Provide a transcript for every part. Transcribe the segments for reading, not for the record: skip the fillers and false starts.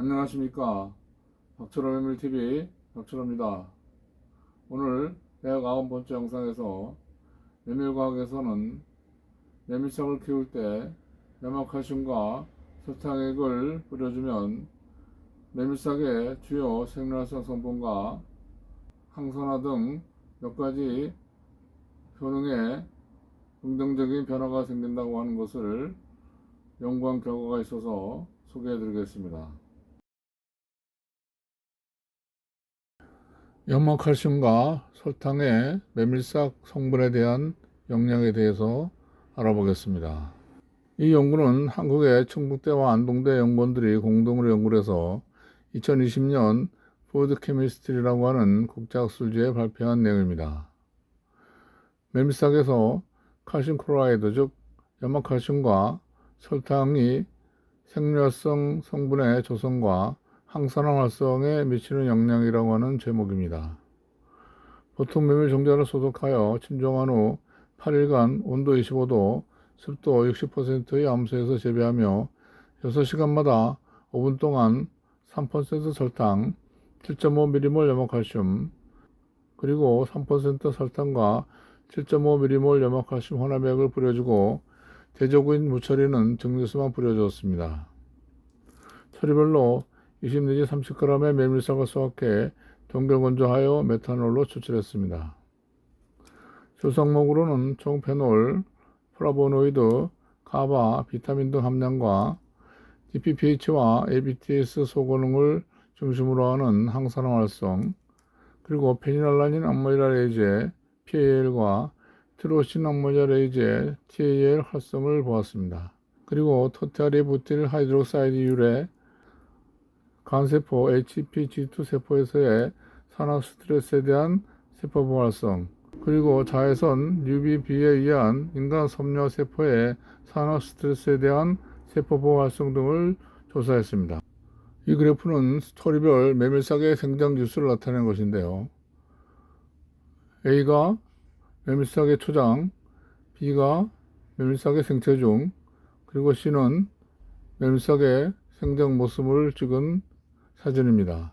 안녕하십니까. 박철호 매물TV 박철호입니다. 오늘 109번째 영상에서 메밀과학에서는 메밀싹을 키울 때 염화칼슘과 설탕액을 뿌려주면 메밀싹의 주요 생리활성 성분과 항산화 등 몇 가지 효능에 긍정적인 변화가 생긴다고 하는 것을 연구한 결과가 있어서 소개해 드리겠습니다. 염화칼슘과 설탕의 메밀싹 성분에 대한 영향에 대해서 알아보겠습니다. 이 연구는 한국의 충북대와 안동대 연구원들이 공동으로 연구를 해서 2020년 푸드 케미스트리라고 하는 국제학술지에 발표한 내용입니다. 메밀싹에서 칼슘 클로라이드, 즉 염화칼슘과 설탕이 생리활성 성분의 조성과 항산화 활성에 미치는 영향이라고 하는 제목입니다. 보통 메밀 종자를 소독하여 침종한 후 8일간 온도 25도, 습도 60%의 암소에서 재배하며 6시간마다 5분 동안 3% 설탕, 7.5mmol 염화칼슘, 그리고 3% 설탕과 7.5mmol 염화칼슘 혼합액을 뿌려주고 대조구인 무처리는 정제수만 뿌려주었습니다. 처리별로 20 내지 30g의 메밀싹을 수확해 동결 건조하여 메탄올로 추출했습니다. 조성목으로는 총 페놀, 플라보노이드, 가바, 비타민 등 함량과 DPPH와 ABTS 소고능을 중심으로 하는 항산화 활성, 그리고 페니랄라닌 암모니라레이제 PAL과 티로신 암모니라레이제 TAL 활성을 보았습니다. 그리고 토티아리 부틸 하이드록사이드 유래 간세포 HPG2 세포에서의 산화 스트레스에 대한 세포 보활성, 그리고 자외선 UVB에 의한 인간 섬유 세포의 산화 스트레스에 대한 세포 보호 활성 등을 조사했습니다. 이 그래프는 처리별 메밀싹의 생장 지수를 나타낸 것인데요. A가 메밀싹의 초장, B가 메밀싹의 생체 중, 그리고 C는 메밀싹의 생장 모습을 찍은 사진입니다.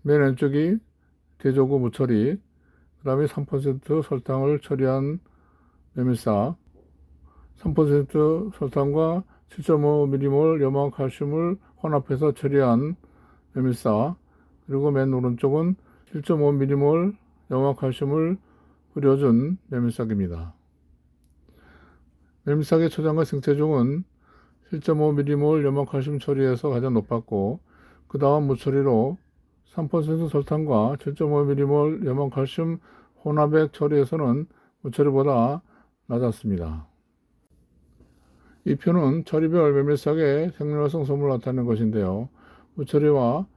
맨 왼쪽이 대조구 무처리, 그 다음에 3% 설탕을 처리한 메밀싹, 3% 설탕과 7.5mmol 염화칼슘을 혼합해서 처리한 메밀싹, 그리고 맨 오른쪽은 7.5mmol 염화칼슘을 뿌려준 메밀싹입니다. 메밀싹의 초장과 생체중은 7.5mmol 염화칼슘 처리에서 가장 높았고, 그 다음 무처리로 3% 설탕과 7.5mmol 염화칼슘 혼합액 처리에서는 무처리보다 낮았습니다. 이 표는 처리별 메밀싹의 생리활성 성분을 나타내는 것인데요. 무처리와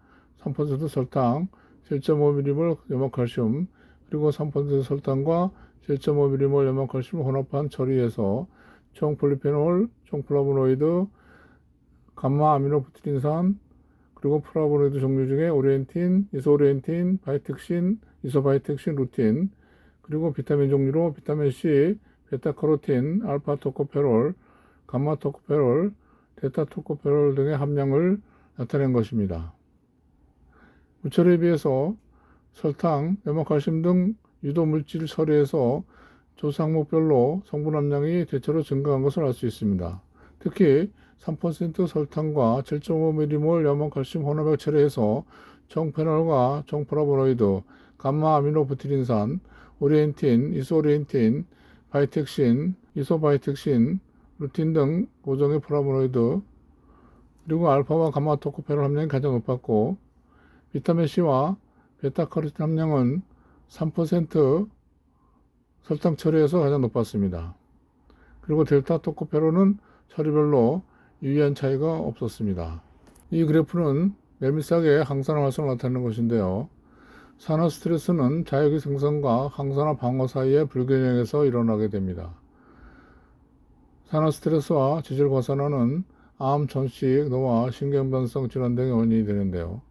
3% 설탕, 7.5mmol 염화칼슘, 그리고 3% 설탕과 7.5mmol 염화칼슘을 혼합한 처리에서 총 폴리페놀, 총 플라보노이드, 감마 아미노부티린산, 그리고 플라보노이드 종류 중에 오리엔틴, 이소오리엔틴, 바이텍신, 이소바이텍신, 루틴, 그리고 비타민 종류로 비타민 C, 베타카로틴, 알파 토코페롤, 감마 토코페롤, 데타 토코페롤 등의 함량을 나타낸 것입니다. 무처리에 비해서 설탕, 염화칼슘 등 유도 물질 처리에서 조사 항목별로 성분 함량이 대체로 증가한 것을 알 수 있습니다. 특히 3% 설탕과 7.5mmol 염화칼슘 혼합액 처리에서 정페놀과 정플라보노이드, 감마 아미노부티린산, 오리엔틴, 이소오리엔틴, 바이텍신, 이소바이텍신, 루틴 등 5종의 플라보노이드, 그리고 알파와 감마 토코페롤 함량이 가장 높았고, 비타민 C와 베타카로틴 함량은 3% 설탕 처리에서 가장 높았습니다. 그리고 델타 토코페롤은 처리별로 유의한 차이가 없었습니다. 이 그래프는 메밀싹의 항산화 활성을 나타내는 것인데요. 산화 스트레스는 자유기 생성과 항산화 방어 사이의 불균형에서 일어나게 됩니다. 산화 스트레스와 지질 과산화는 암, 전식, 노화, 신경변성 질환 등의 원인이 되는데요.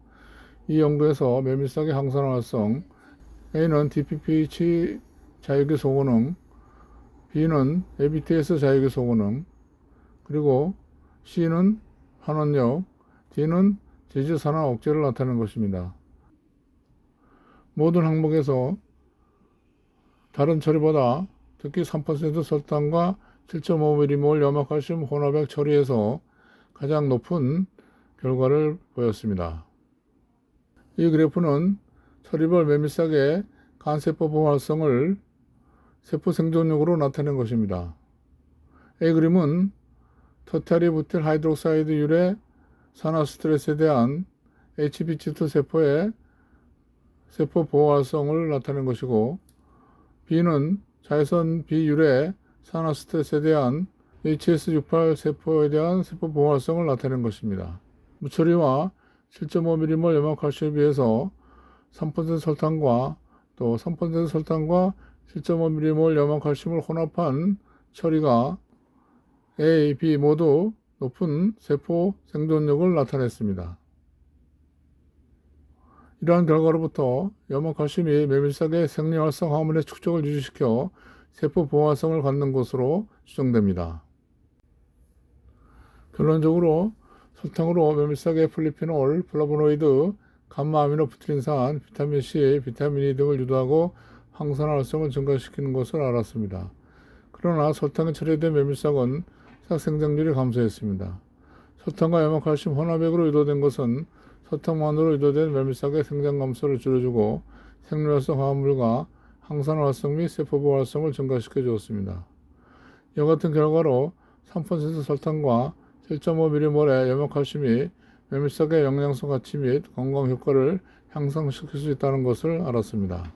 이 연구에서 메밀싹의 항산화 활성, A는 DPPH 자유기 소고능, B는 ABTS 자유기 소고능, 그리고 C는 환원력, D는 제주 산화 억제를 나타내는 것입니다. 모든 항목에서 다른 처리보다 특히 3% 설탕과 7.5mm몰 염화칼슘 혼합액 처리에서 가장 높은 결과를 보였습니다. 이 그래프는 처리별 메밀싹의 간세포 보활성을 세포 생존력으로 나타낸 것입니다. A 그림은 터티아리부틸 하이드록사이드 율의 산화 스트레스에 대한 HBG2 세포의 세포 보호 활성을 나타낸 것이고, B는 자외선 비율의 산화 스트레스에 대한 HS68 세포에 대한 세포 보호 활성을 나타낸 것입니다. 무처리와 7.5mm몰 염화칼슘에 비해서 3% 설탕과 또 3% 설탕과 7.5mm몰 염화칼슘을 혼합한 처리가 A, B 모두 높은 세포 생존력을 나타냈습니다. 이러한 결과로부터 염화칼슘이 메밀싹의 생리활성 하모니의 축적을 유지시켜 세포 보호활성을 갖는 것으로 추정됩니다. 결론적으로 설탕으로 메밀싹의 플리피놀, 플라보노이드, 감마아미노프트린산, 비타민C, 비타민 E 등을 유도하고 항산화 활성을 증가시키는 것을 알았습니다. 그러나 설탕에 처리된 메밀싹은 싹 생장률이 감소했습니다. 설탕과 염화칼슘 혼합액으로 유도된 것은 설탕만으로 유도된 메밀싹의 생장 감소를 줄여주고 생리활성 화합물과 항산화 활성 및 세포보호 활성을 증가시켜 주었습니다. 이와 같은 결과로 3% 설탕과 7.5mm몰의 염화칼슘이 메밀싹의 영양소 가치 및 건강 효과를 향상시킬 수 있다는 것을 알았습니다.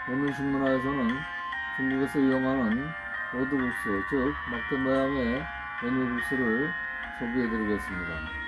메밀식문화에서는 중국에서 이용하는 로드국수, 즉 막대 모양의 메밀국수를 소개해 드리겠습니다.